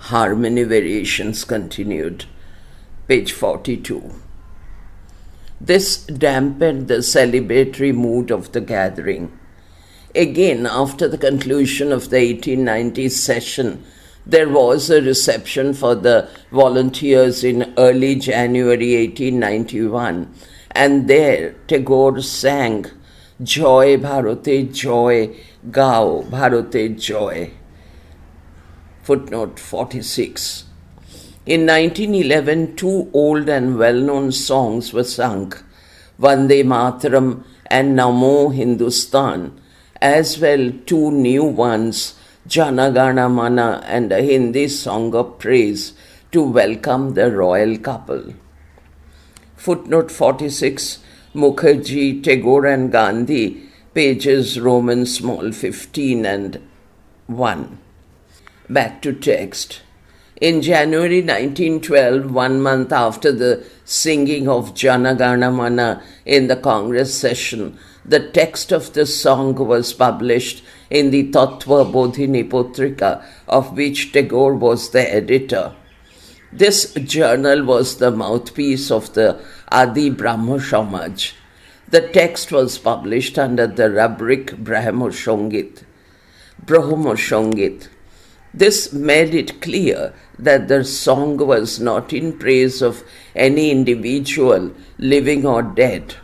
Harmony variations continued. Page 42. This dampened the celebratory mood of the gathering. Again, after the conclusion of the 1890 session, there was a reception for the volunteers in early January 1891, and there Tagore sang Joy Bharate Joy, Gao Bharate Joy. Footnote 46. In 1911, two old and well-known songs were sung, Vande Mataram and Namo Hindustan, as well two new ones, Jana Gana Mana and a Hindi song of praise to welcome the royal couple. Footnote 46, Mukharjee, Tagore and Gandhi, pages Roman small 15 and 1. Back to text. In January 1912, 1 month after the singing of Jana Gana Mana in the Congress session, the text of the song was published in the Tattva Bodhini Putrika, of which Tagore was the editor. This journal was the mouthpiece of the Adi Brahmo Samaj. The text was published under the rubric Brahmo Sangit. This made it clear that the song was not in praise of any individual, living or dead.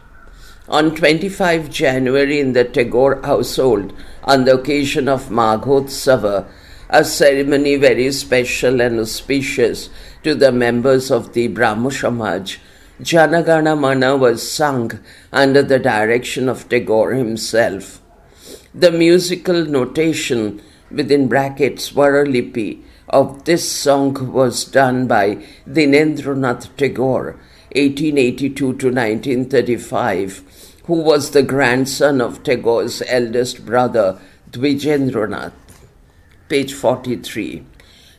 On 25 January in the Tagore household, on the occasion of Maghotsava, a ceremony very special and auspicious to the members of the Brahmo Samaj, Jana Gana Mana was sung under the direction of Tagore himself. The musical notation within brackets Swaralipi of this song was done by Dineन्द्रनाथ Tagore, 1882 to 1935, who was the grandson of Tagore's eldest brother, Dwijendranath. Page 43.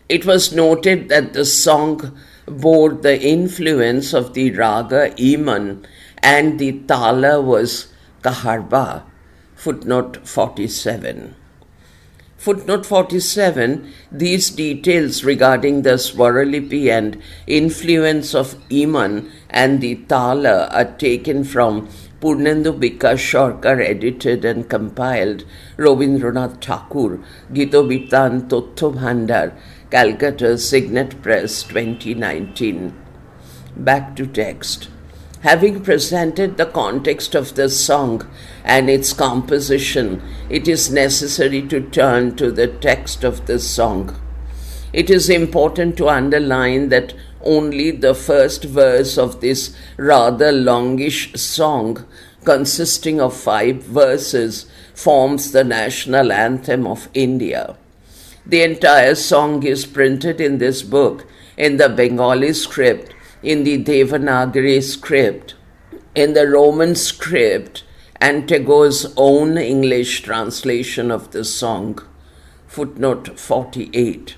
It was noted that the song bore the influence of the raga Iman and the tala was Kaharba. Footnote 47. Footnote 47, these details regarding the Swaralipi and influence of Iman and the Tala are taken from Purnendu Vikas Sarkar edited and compiled Rabindranath Tagore, Gitobitan Tottho Bhandar, Calcutta, Signet Press, 2019. Back to text. Having presented the context of the song and its composition, it is necessary to turn to the text of the song. It is important to underline that only the first verse of this rather longish song, consisting of 5 verses, forms the national anthem of India. The entire song is printed in this book in the Bengali script, in the Devanagari script, in the Roman script, and Tagore's own English translation of the song. Footnote 48.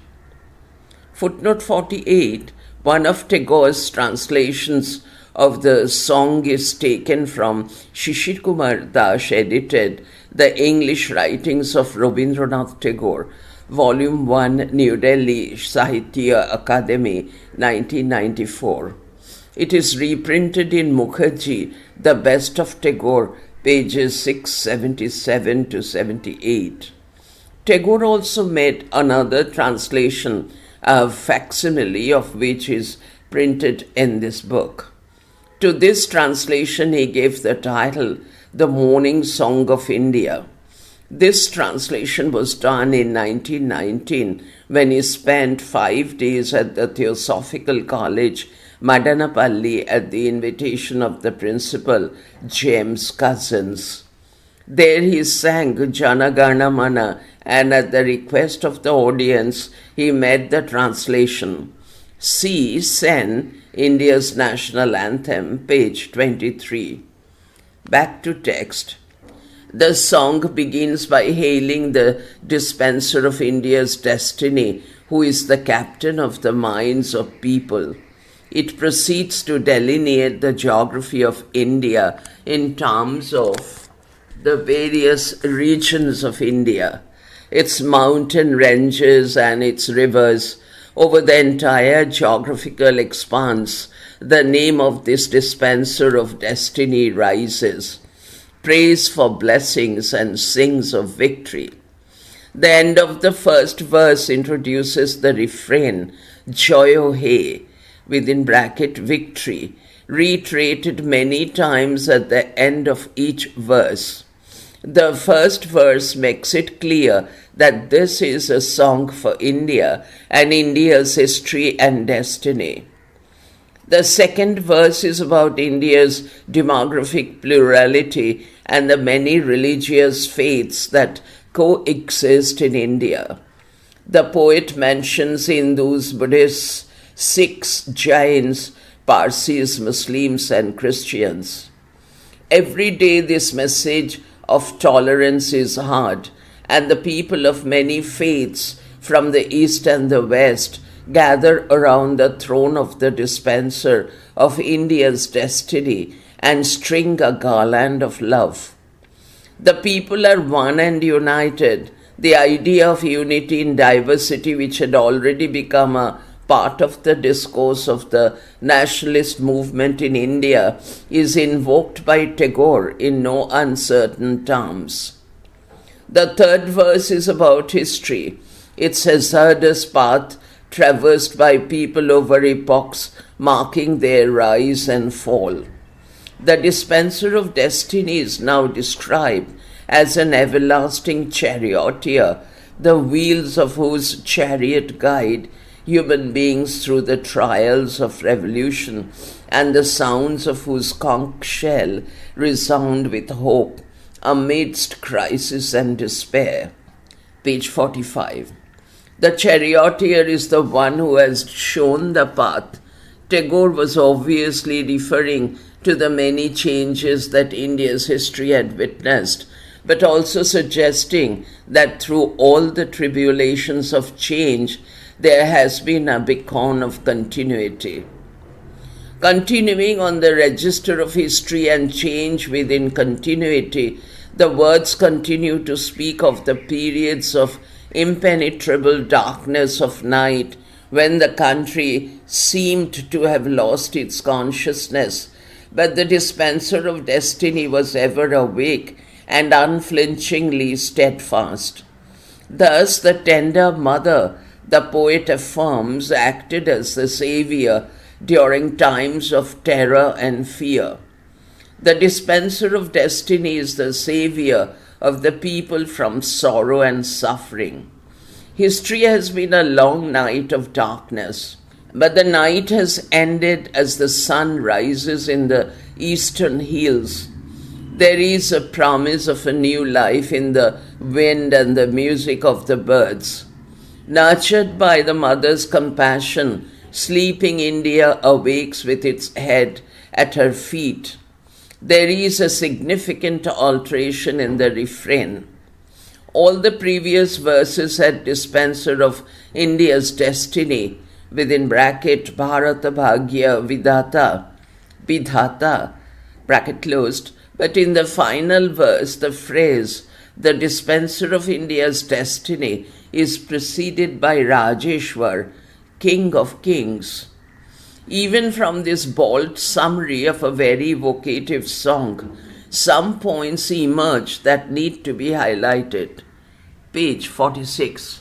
Footnote 48, one of Tagore's translations of the song is taken from Shishir Kumar Das edited The English Writings of Rabindranath Tagore, Volume 1, New Delhi, Sahitya Akademi, 1994. It is reprinted in Mukharjee, The Best of Tagore, pages 677 to 78. Tagore also made another translation, a facsimile of which is printed in this book. To this translation he gave the title, The Morning Song of India. This translation was done in 1919 when he spent 5 days at the Theosophical College, Madanapalli, at the invitation of the principal, James Cousins. There he sang Jana Gana Mana, and at the request of the audience, he made the translation. See Sen, India's national anthem, page 23. Back to text. The song begins by hailing the dispenser of India's destiny, who is the captain of the minds of people. It proceeds to delineate the geography of India in terms of the various regions of India, its mountain ranges and its rivers, Over the entire geographical expanse, the name of this dispenser of destiny rises, prays for blessings and sings of victory. The end of the first verse introduces the refrain, Joyo he, within bracket victory, reiterated many times at the end of each verse. The first verse makes it clear that this is a song for India and India's history and destiny. The second verse is about India's demographic plurality and the many religious faiths that coexist in India. The poet mentions Hindus, Buddhists, Sikhs, Jains, Parsis, Muslims, and Christians. Every day this message of tolerance is heard, and the people of many faiths from the east and the west gather around the throne of the dispenser of India's destiny and string a garland of love. The people are one and united. The idea of unity in diversity, which had already become a part of the discourse of the nationalist movement in India, is invoked by Tagore in no uncertain terms. The third verse is about history. It's a hazardous path traversed by people over epochs, marking their rise and fall. The dispenser of destiny is now described as an everlasting charioteer, the wheels of whose chariot guide human beings through the trials of revolution, and the sounds of whose conch shell resound with hope amidst crisis and despair. Page 45. The charioteer is the one who has shown the path. Tagore was obviously referring to the many changes that India's history had witnessed, but also suggesting that through all the tribulations of change, there has been a beacon of continuity. Continuing on the register of history and change within continuity, the words continue to speak of the periods of impenetrable darkness of night when the country seemed to have lost its consciousness, but the dispenser of destiny was ever awake and unflinchingly steadfast. Thus, the tender mother, the poet affirms, acted as the savior during times of terror and fear. The dispenser of destiny is the savior of the people from sorrow and suffering. History has been a long night of darkness, but the night has ended as the sun rises in the eastern hills. There is a promise of a new life in the wind and the music of the birds. Nurtured by the mother's compassion, sleeping India awakes with its head at her feet. There is a significant alteration in the refrain. All the previous verses had dispenser of India's destiny, within bracket Bharata Bhagya Vidhata, bracket closed, but in the final verse, the phrase, the dispenser of India's destiny, is preceded by Rajeshwar, King of Kings. Even from this bold summary of a very evocative song, some points emerge that need to be highlighted. Page 46.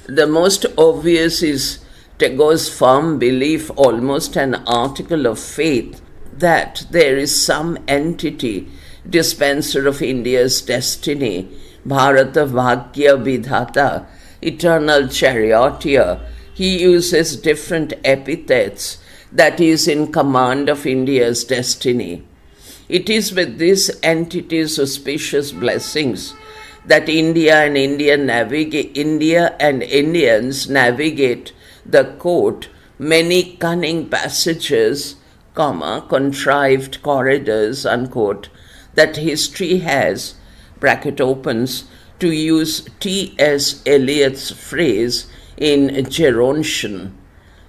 The most obvious is Tagore's firm belief, almost an article of faith, that there is some entity, dispenser of India's destiny, Bharata Bhagya Vidhata, eternal charioteer. He uses different epithets, that is in command of India's destiny. It is with this entity's auspicious blessings that India and Indians navigate the quote, many cunning passages, contrived corridors, unquote, that history has, bracket opens, to use T.S. Eliot's phrase in Gerontion,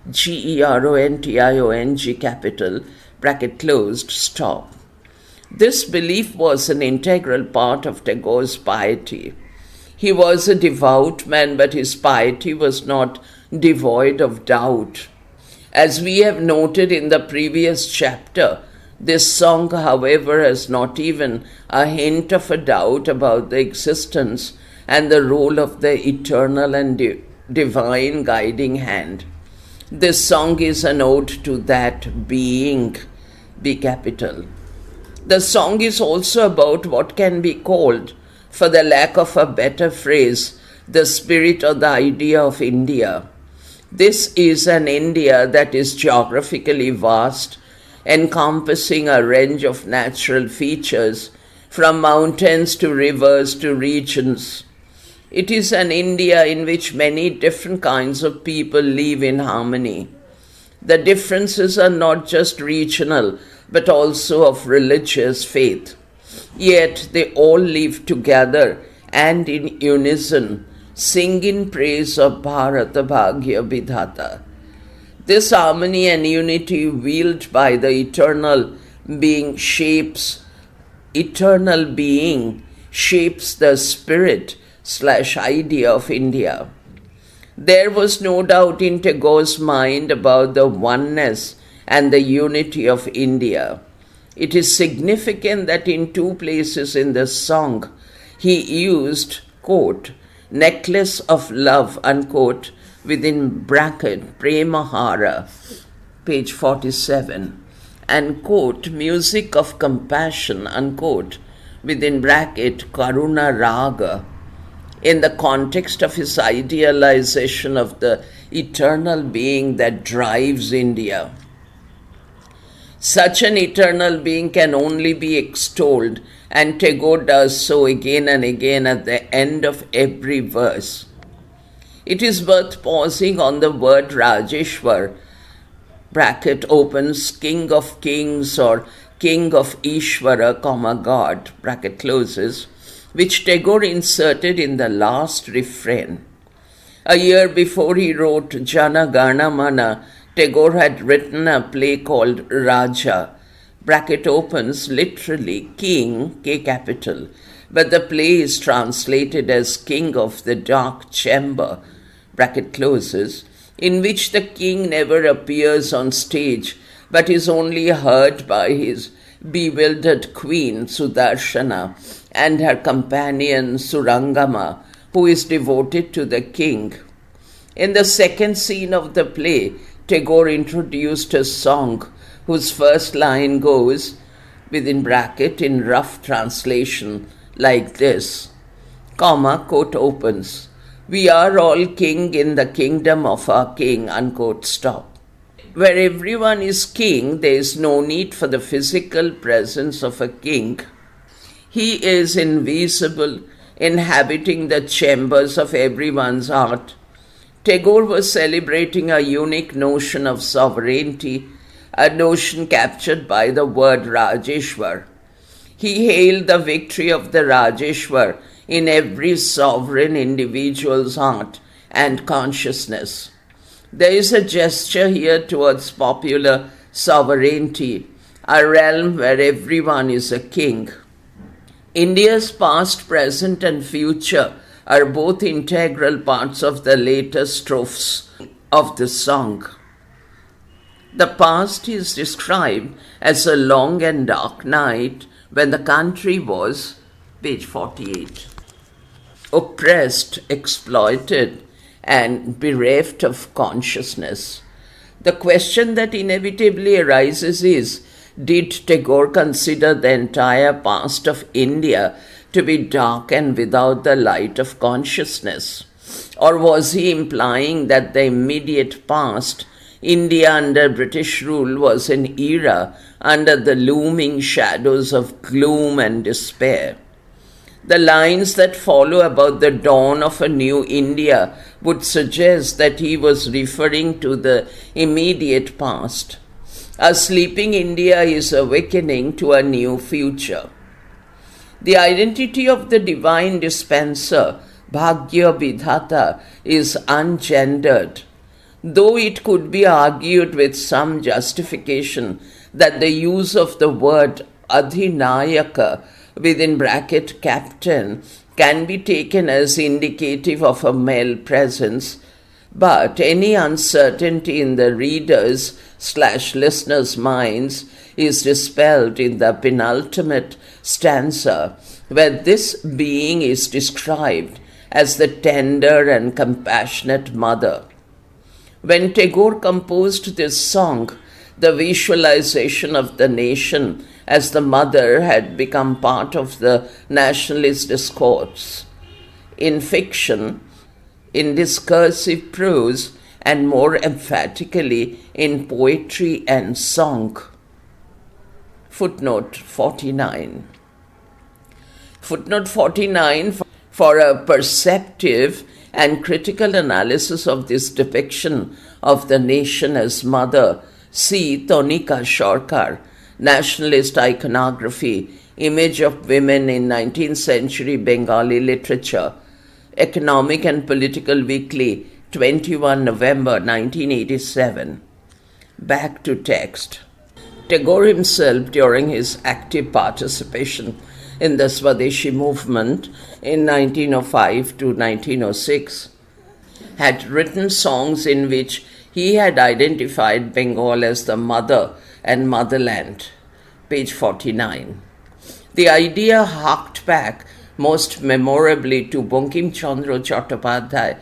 Geronting capital, bracket closed, stop. This belief was an integral part of Tagore's piety. He was a devout man, but his piety was not devoid of doubt. As we have noted in the previous chapter, this song, however, has not even a hint of a doubt about the existence and the role of the eternal and divine guiding hand. This song is an ode to that being, B capital. The song is also about what can be called, for the lack of a better phrase, the spirit or the idea of India. This is an India that is geographically vast, encompassing a range of natural features, from mountains to rivers to regions. It is an India in which many different kinds of people live in harmony. The differences are not just regional, but also of religious faith. Yet they all live together and in unison, sing in praise of Bharata Bhagya Vidhata. This harmony and unity wielded by the eternal being shapes the spirit/idea of India. There was no doubt in Tagore's mind about the oneness and the unity of India. It is significant that in two places in the song he used, quote, necklace of love, unquote, within bracket, Premahara, page 47, and quote, music of compassion, unquote, within bracket, Karuna Raga, in the context of his idealization of the eternal being that drives India. Such an eternal being can only be extolled, and Tagore does so again and again at the end of every verse. It is worth pausing on the word Rajeshwar, bracket opens, king of kings or king of Ishvara, God, bracket closes, which Tagore inserted in the last refrain. A year before he wrote Jana Gana Mana, Tagore had written a play called Raja, bracket opens, literally king, K capital, but the play is translated as King of the Dark Chamber, bracket closes, in which the king never appears on stage, but is only heard by his bewildered queen Sudarshana and her companion Surangama, who is devoted to the king. In the second scene of the play, Tagore introduced a song whose first line goes, within bracket, in rough translation, like this, comma, quote opens, we are all king in the kingdom of our king, unquote, stop. Where everyone is king, there is no need for the physical presence of a king. He is invisible, inhabiting the chambers of everyone's heart. Tagore was celebrating a unique notion of sovereignty, a notion captured by the word Rajeshwar. He hailed the victory of the Rajeshwar in every sovereign individual's heart and consciousness. There is a gesture here towards popular sovereignty, a realm where everyone is a king. India's past, present, and future are both integral parts of the later strophes of the song. The past is described as a long and dark night when the country was, page 48, oppressed, exploited, and bereft of consciousness. The question that inevitably arises is, did Tagore consider the entire past of India to be dark and without the light of consciousness? Or was he implying that the immediate past, India under British rule, was an era under the looming shadows of gloom and despair? The lines that follow about the dawn of a new India would suggest that he was referring to the immediate past. A sleeping India is awakening to a new future. The identity of the divine dispenser, Bhagya Vidhata, is ungendered, though it could be argued with some justification that the use of the word Adhinayaka, within bracket captain, can be taken as indicative of a male presence, but any uncertainty in the readers/listeners' minds is dispelled in the penultimate stanza, where this being is described as the tender and compassionate mother. When Tagore composed this song, the visualization of the nation as the mother had become part of the nationalist discourse. In fiction, in discursive prose, and more emphatically in poetry and song. Footnote 49. Footnote 49, for a perceptive and critical analysis of this depiction of the nation as mother, see Tonika Sarkar, Nationalist Iconography, Image of Women in 19th Century Bengali Literature, Economic and Political Weekly, 21 November 1987. Back to text. Tagore himself, during his active participation in the Swadeshi movement in 1905 to 1906, had written songs in which he had identified Bengal as the mother and motherland. Page 49. The idea harked back most memorably to Bankim Chandra Chattopadhyay.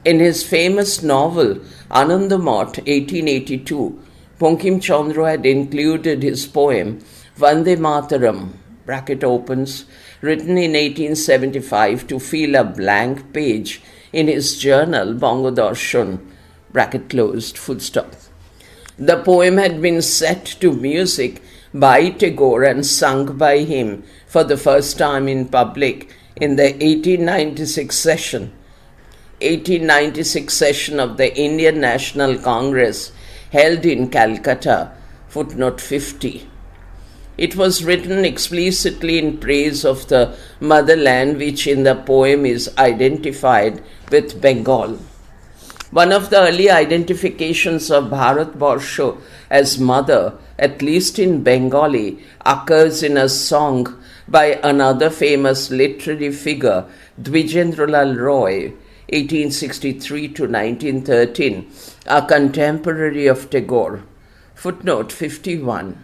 In his famous novel Anthem-r, 1882, Bankim Chandra had included his poem Vande Mataram, bracket opens, written in 1875 to fill a blank page in his journal Bangodarshan, bracket closed, full stop. The poem had been set to music by Tagore and sung by him for the first time in public in the 1896 session of the Indian National Congress held in Calcutta, footnote 50. It was written explicitly in praise of the motherland, which in the poem is identified with Bengal. One of the early identifications of Bharatvarsha as mother, at least in Bengali, occurs in a song by another famous literary figure, Dwijendralal Roy, 1863 to 1913, a contemporary of Tagore. Footnote 51.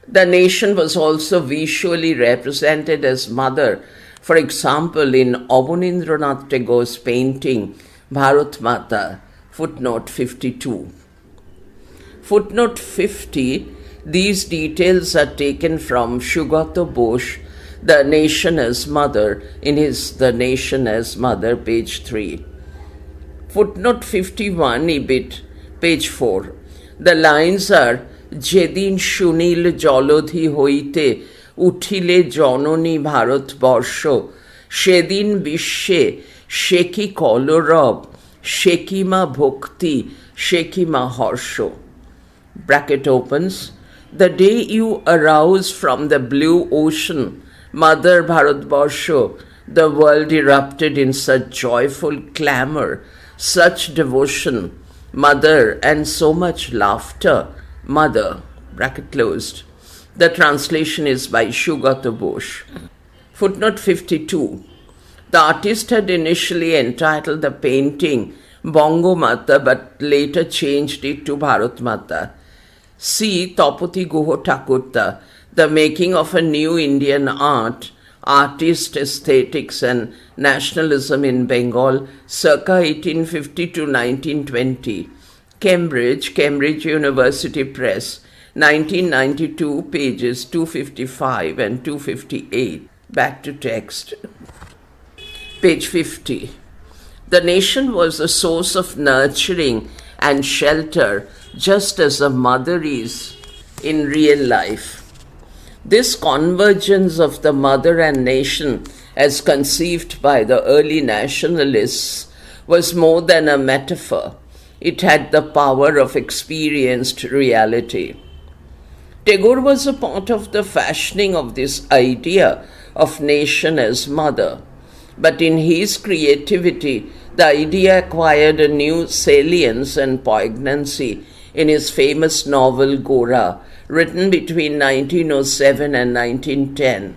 The nation was also visually represented as mother, for example, in Abanindranath Tagore's painting Bharat Mata, footnote 52. Footnote 50, these details are taken from Sugata Bose, The Nation as Mother, in his The Nation as Mother, page 3. Footnote 51, Ibid, page 4. The lines are Jedin Shunil Jolodhi Hoite Uthile Jononi Bharat Borsho Shedin Bishe Sheki Kolorab Shekima Bhakti Shekima Harsho. Bracket opens. The day you arouse from the blue ocean, Mother Bharatvarsha, the world erupted in such joyful clamor, such devotion, Mother, and so much laughter. Mother, bracket closed. The translation is by Sugata Bose. Footnote 52. The artist had initially entitled the painting Bongo Mata but later changed it to Bharat Mata. See Tapati Guha Thakurta, The Making of a New Indian Art, Artist Aesthetics and Nationalism in Bengal, circa 1850 to 1920. Cambridge University Press, 1992, pages 255 and 258. Back to text. Page 50. The nation was a source of nurturing and shelter, just as a mother is in real life. This convergence of the mother and nation, as conceived by the early nationalists, was more than a metaphor. It had the power of experienced reality. Tagore was a part of the fashioning of this idea of nation as mother, but in his creativity, the idea acquired a new salience and poignancy in his famous novel Gora, written between 1907 and 1910.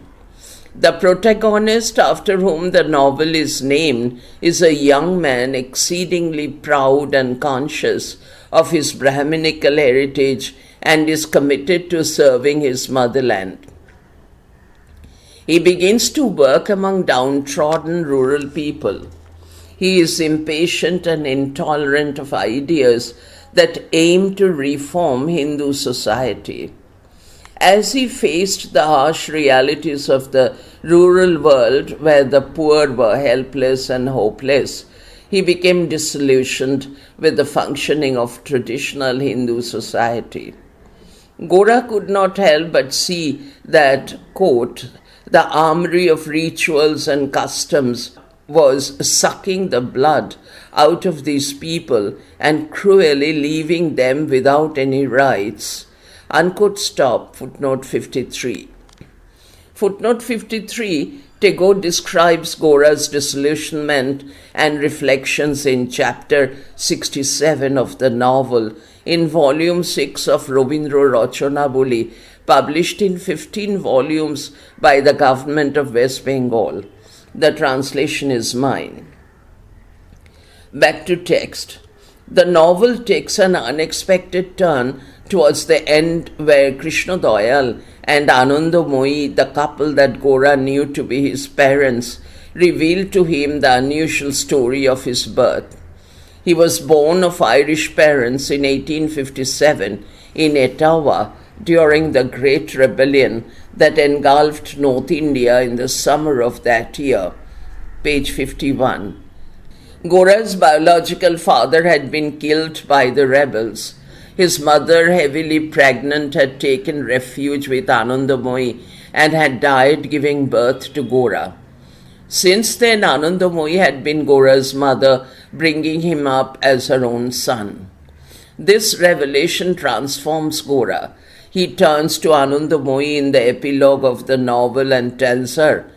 The protagonist, after whom the novel is named, is a young man exceedingly proud and conscious of his Brahminical heritage and is committed to serving his motherland. He begins to work among downtrodden rural people. He is impatient and intolerant of ideas that aim to reform Hindu society. As he faced the harsh realities of the rural world where the poor were helpless and hopeless, he became disillusioned with the functioning of traditional Hindu society. Gora could not help but see that, quote, the armory of rituals and customs was sucking the blood out of these people and cruelly leaving them without any rights. Unquote. Stop. Footnote 53. Footnote 53, Tagore describes Gora's disillusionment and reflections in chapter 67 of the novel in volume 6 of Robindra Rachanaboli, published in 15 volumes by the government of West Bengal. The translation is mine. Back to text. The novel takes an unexpected turn towards the end where Krishna Dayal and Anandamoyi, the couple that Gora knew to be his parents, revealed to him the unusual story of his birth. He was born of Irish parents in 1857 in Etawah during the Great Rebellion that engulfed North India in the summer of that year. Page 51. Gora's biological father had been killed by the rebels. His mother, heavily pregnant, had taken refuge with Anandamoyi and had died giving birth to Gora. Since then, Anandamoyi had been Gora's mother, bringing him up as her own son. This revelation transforms Gora. He turns to Anandamoyi in the epilogue of the novel and tells her,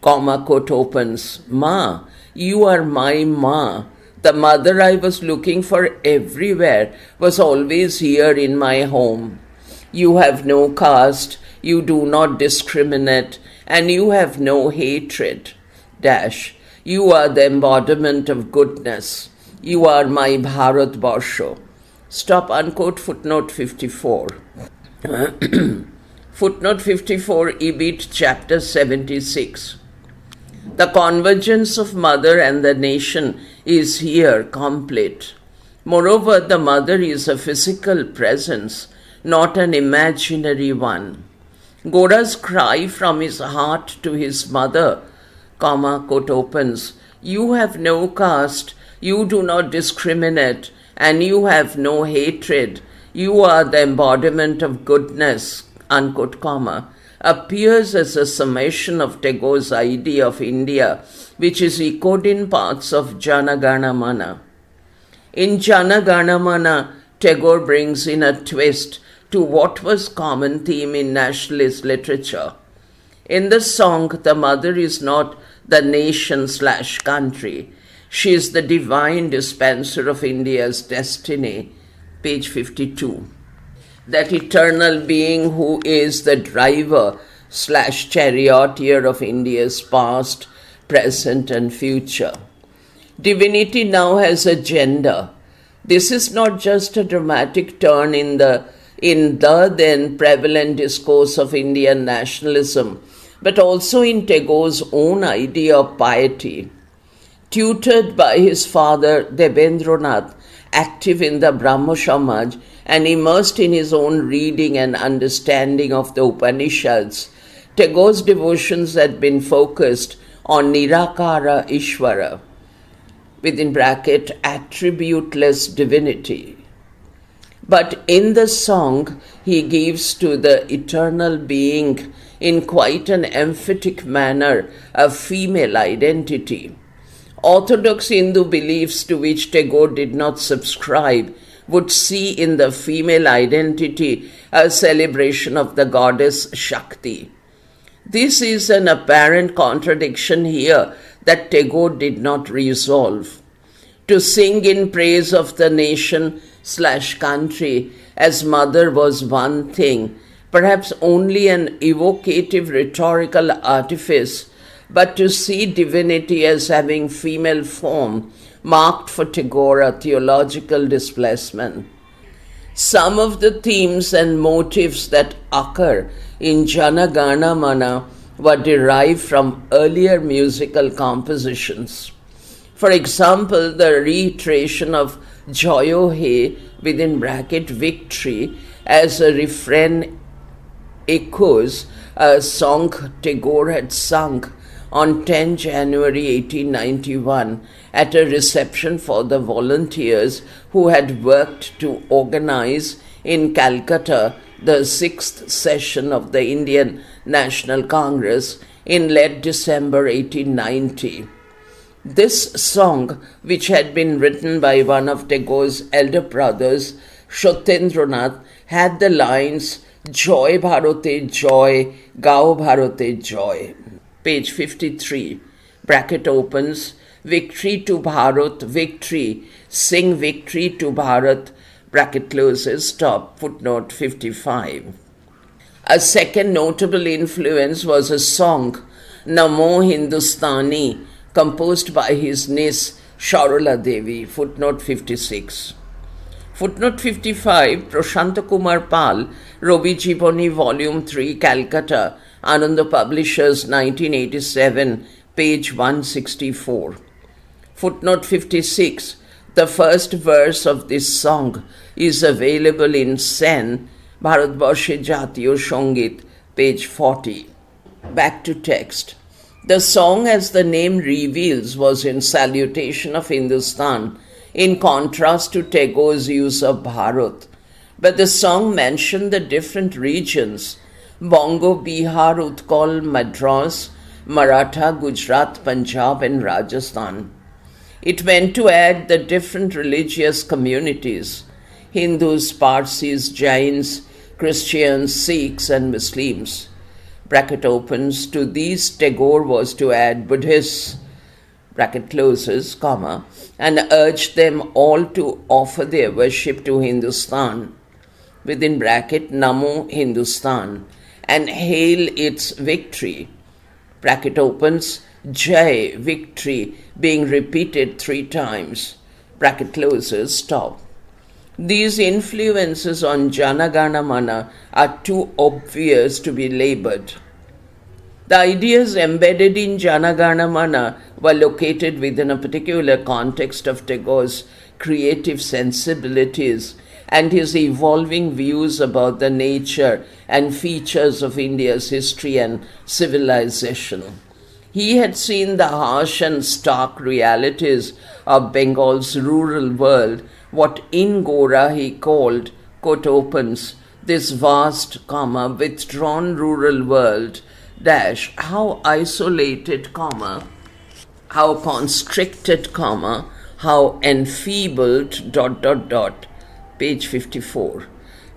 quote opens, Ma, you are my Ma. The mother I was looking for everywhere was always here in my home. You have no caste, you do not discriminate, and you have no hatred. You are the embodiment of goodness. You are my Bharat Barsho. Stop. Unquote. Footnote 54. Footnote 54, Ibid, chapter 76. The convergence of mother and the nation is here complete. Moreover, the mother is a physical presence, not an imaginary one. Gora's cry from his heart to his mother, quote opens, you have no caste, you do not discriminate, and you have no hatred. You are the embodiment of goodness, unquote, appears as a summation of Tagore's idea of India, which is echoed in parts of Jana Gana Mana. In Jana Gana Mana, Tagore brings in a twist to what was common theme in nationalist literature. In the song, the mother is not the nation/country. She is the divine dispenser of India's destiny. Page 52. That eternal being who is the driver/charioteer of India's past, present and future. Divinity now has a gender. This is not just a dramatic turn in the then prevalent discourse of Indian nationalism, but also in Tagore's own idea of piety. Tutored by his father Debendranath, active in the Brahmo Samaj and immersed in his own reading and understanding of the Upanishads, Tagore's devotions had been focused on Nirakara Ishvara, within bracket, attributeless divinity. But in the song, he gives to the eternal being, in quite an emphatic manner, a female identity. Orthodox Hindu beliefs to which Tagore did not subscribe would see in the female identity a celebration of the goddess Shakti. This is an apparent contradiction here that Tagore did not resolve. To sing in praise of the nation/country as mother was one thing, perhaps only an evocative rhetorical artifice, but to see divinity as having female form marked for Tagore a theological displacement. Some of the themes and motifs that occur in Jana Gana Mana were derived from earlier musical compositions. For example, the reiteration of Joyo He within bracket victory as a refrain echoes a song Tagore had sung on 10 January 1891 at a reception for the volunteers who had worked to organize in Calcutta the 6th session of the Indian National Congress in late December 1890. This song, which had been written by one of Tagore's elder brothers, Satyendranath, had the lines Joy Bharote Joy, Gao Bharote Joy. Page 53, bracket opens, victory to Bharat, victory, sing victory to Bharat, bracket closes, stop, footnote 55. A second notable influence was a song, Namo Hindustani, composed by his niece Sharala Devi, footnote 56. Footnote 55, Prashanta Kumar Pal, Ravi Jivani, Volume 3, Calcutta, Ananda Publishers, 1987, page 164. Footnote 56, the first verse of this song is available in Sen, Bharatbarshe Jatiyo Sangit, page 40. Back to text. The song, as the name reveals, was in salutation of Hindustan, in contrast to Tagore's use of Bharat. But the song mentioned the different regions, Bongo, Bihar, Utkal, Madras, Maratha, Gujarat, Punjab and Rajasthan. It meant to add the different religious communities, Hindus, Parsis, Jains, Christians, Sikhs and Muslims. Bracket opens, to these Tagore was to add Buddhists, bracket closes, comma, and urged them all to offer their worship to Hindustan, within bracket Namo Hindustan, and hail its victory. Bracket opens, Jai, victory, being repeated 3 times. Bracket closes, stop. These influences on Jana Gana Mana are too obvious to be labored. The ideas embedded in Jana Gana Mana were located within a particular context of Tagore's creative sensibilities and his evolving views about the nature and features of India's history and civilization. He had seen the harsh and stark realities of Bengal's rural world, what in Gora he called, quote opens, this vast, withdrawn rural world, dash, how isolated, how constricted, how enfeebled, page 54,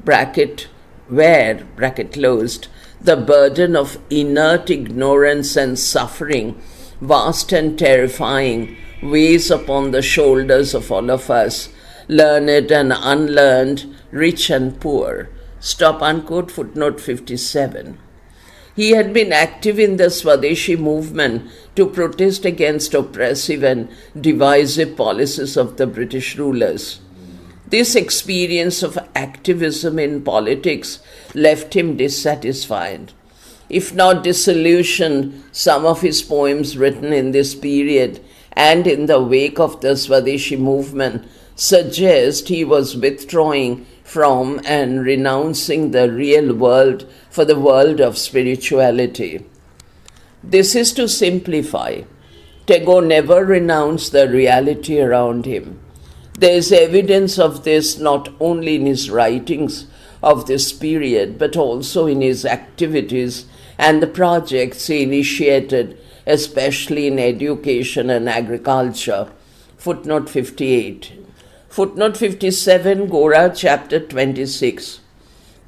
bracket, where, bracket closed, the burden of inert ignorance and suffering, vast and terrifying, weighs upon the shoulders of all of us, learned and unlearned, rich and poor. Stop, unquote, footnote 57. He had been active in the Swadeshi movement to protest against oppressive and divisive policies of the British rulers. This experience of activism in politics left him dissatisfied. If not disillusioned, some of his poems written in this period and in the wake of the Swadeshi movement suggest he was withdrawing from and renouncing the real world for the world of spirituality. This is to simplify. Tagore never renounced the reality around him. There is evidence of this not only in his writings of this period, but also in his activities and the projects he initiated, especially in education and agriculture. Footnote 58. Footnote 57, Gora, chapter 26.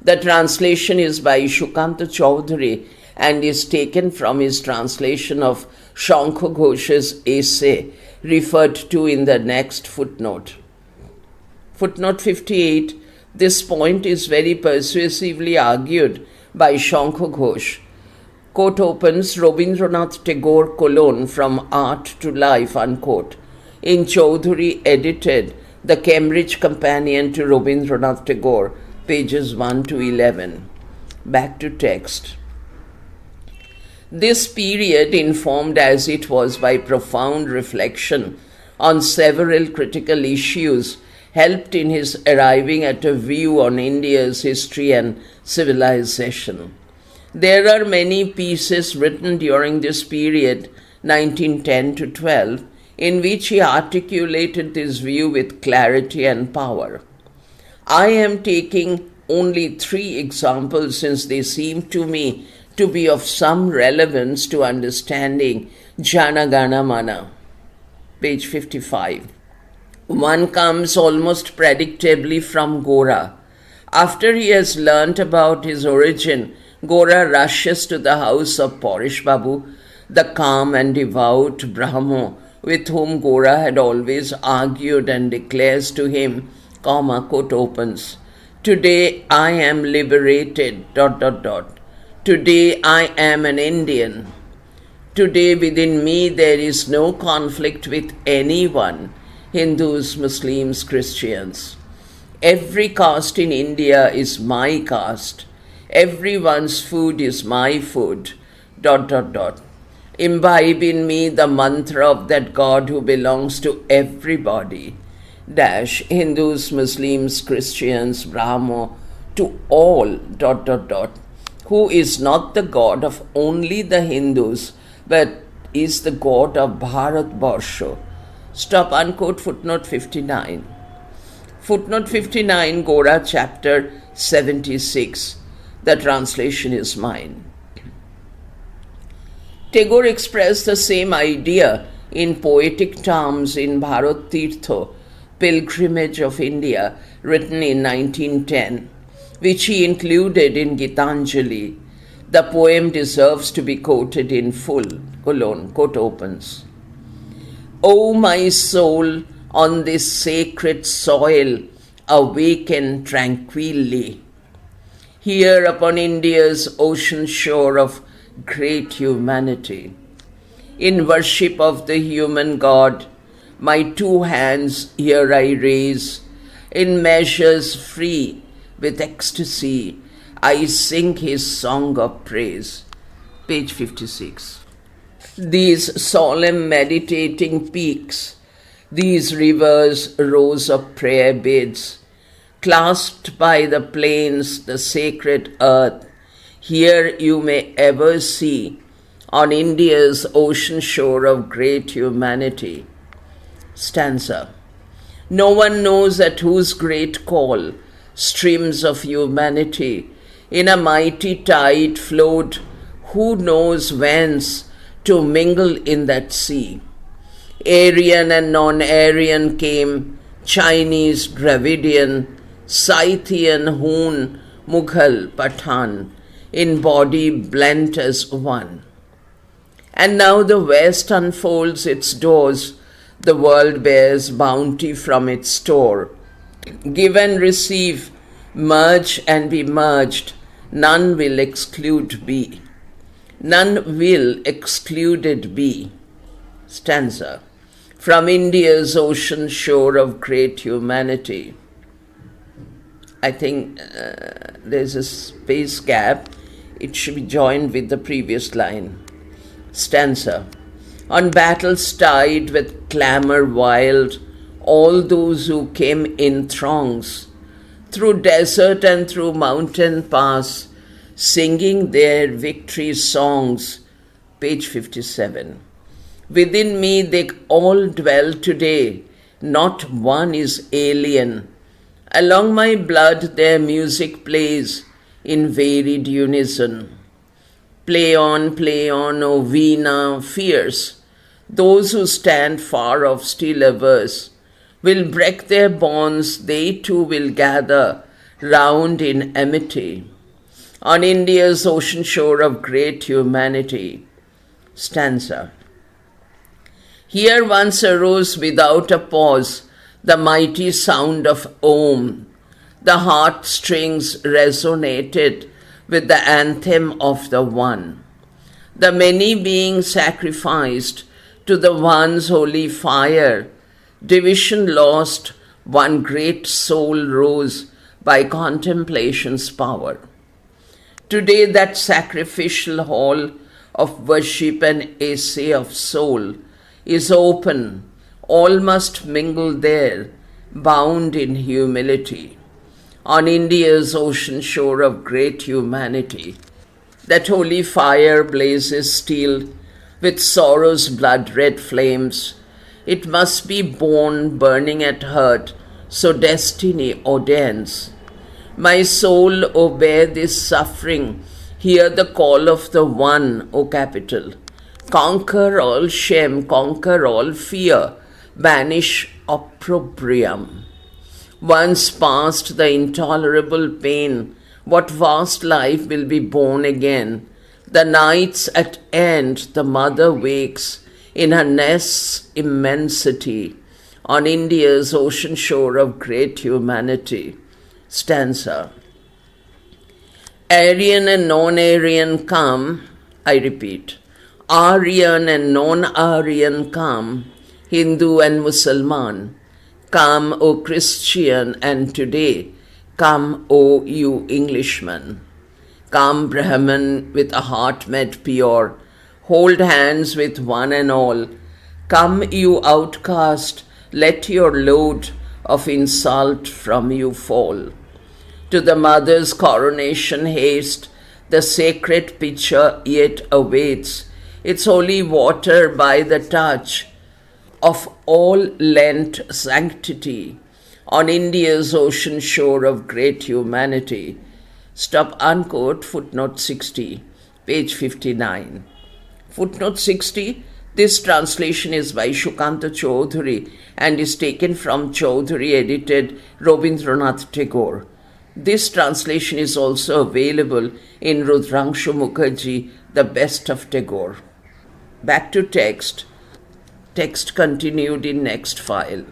The translation is by Shukanta Chaudhary and is taken from his translation of Shankha Ghosh's essay, referred to in the next footnote. Footnote 58, This point is very persuasively argued by Shankha Ghosh. Quote opens, Rabindranath Tagore, colon, From Art to Life, unquote, in Chaudhuri edited The Cambridge Companion to Rabindranath Tagore, pages 1 to 11. Back to text. This period, informed as it was by profound reflection on several critical issues, helped in his arriving at a view on India's history and civilization. There are many pieces written during this period, 1910 to 12, in which he articulated this view with clarity and power. I am taking only 3 examples since they seem to me to be of some relevance to understanding Jana Gana Mana, page 55. One comes almost predictably from Gora. After he has learnt about his origin, Gora rushes to the house of Porish Babu, the calm and devout Brahmo with whom Gora had always argued, and declares to him, quote opens, Today I am liberated, ... Today I am an Indian. Today within me there is no conflict with anyone, Hindus, Muslims, Christians. Every caste in India is my caste. Everyone's food is my food, ... Imbibe in me the mantra of that God who belongs to everybody, Hindus, Muslims, Christians, Brahmo, to all, ... who is not the God of only the Hindus, but is the God of Bharat Barsha. Stop, unquote, footnote 59. Footnote 59, Gora, chapter 76. The translation is mine. Tagore expressed the same idea in poetic terms in Bharat Tirtha, Pilgrimage of India, written in 1910, which he included in Gitanjali. The poem deserves to be quoted in full, ... quote opens. O my soul, on this sacred soil, awaken tranquilly. Here upon India's ocean shore of great humanity, in worship of the human God, my 2 hands here I raise, in measures free with ecstasy, I sing his song of praise. Page 56. These solemn meditating peaks, these rivers, rows of prayer beds, clasped by the plains, the sacred earth, here you may ever see, on India's ocean shore of great humanity. Stanza. No one knows at whose great call streams of humanity in a mighty tide flowed, who knows whence, to mingle in that sea. Aryan and non-Aryan came, Chinese, Dravidian, Scythian, Hun, Mughal, Pathan, in body blent as one. And now the West unfolds its doors, the world bears bounty from its store. Give and receive, merge and be merged, none will exclude be. None will excluded be. Stanza. From India's ocean shore of great humanity. I think there's a space gap. It should be joined with the previous line. Stanza. On battle's tide with clamour wild, all those who came in throngs, through desert and through mountain pass, singing their victory songs. Page 57. Within me they all dwell today, not one is alien. Along my blood their music plays in varied unison. Play on, O Veena, fierce. Those who stand far off still averse will break their bonds, they too will gather round in amity. On India's ocean shore of great humanity. Stanza. Here once arose without a pause the mighty sound of Om, The heartstrings resonated with the anthem of the One. The many being sacrificed to the One's holy fire, division lost, one great soul rose by contemplation's power. Today that sacrificial hall of worship and essay of soul is open, all must mingle there, bound in humility. On India's ocean shore of great humanity, that holy fire blazes still with sorrow's blood-red flames. It must be borne burning at heart, so destiny ordains. My soul, obey this suffering, hear the call of the One, O capital. Conquer all shame, conquer all fear, banish opprobrium. Once past the intolerable pain, what vast life will be born again? The night's at end, the mother wakes in her nest's immensity, on India's ocean shore of great humanity. Stanza. Aryan and non-Aryan come, I repeat. Aryan and non-Aryan come, Hindu and Mussalman. Come, O Christian, and today, come, O you Englishman. Come, Brahman, with a heart made pure, hold hands with one and all. Come, you outcast, let your load of insult from you fall. To the mother's coronation haste, the sacred pitcher yet awaits its holy water by the touch of all lent sanctity on India's ocean shore of great humanity. Stop unquote, footnote 60, page 59. Footnote 60, this translation is by Shukanta Chaudhuri and is taken from Chaudhuri edited Rabindranath Tagore. This translation is also available in Rudrangshu Mukharjee, The Best of Tagore. Back to text. Text continued in next file.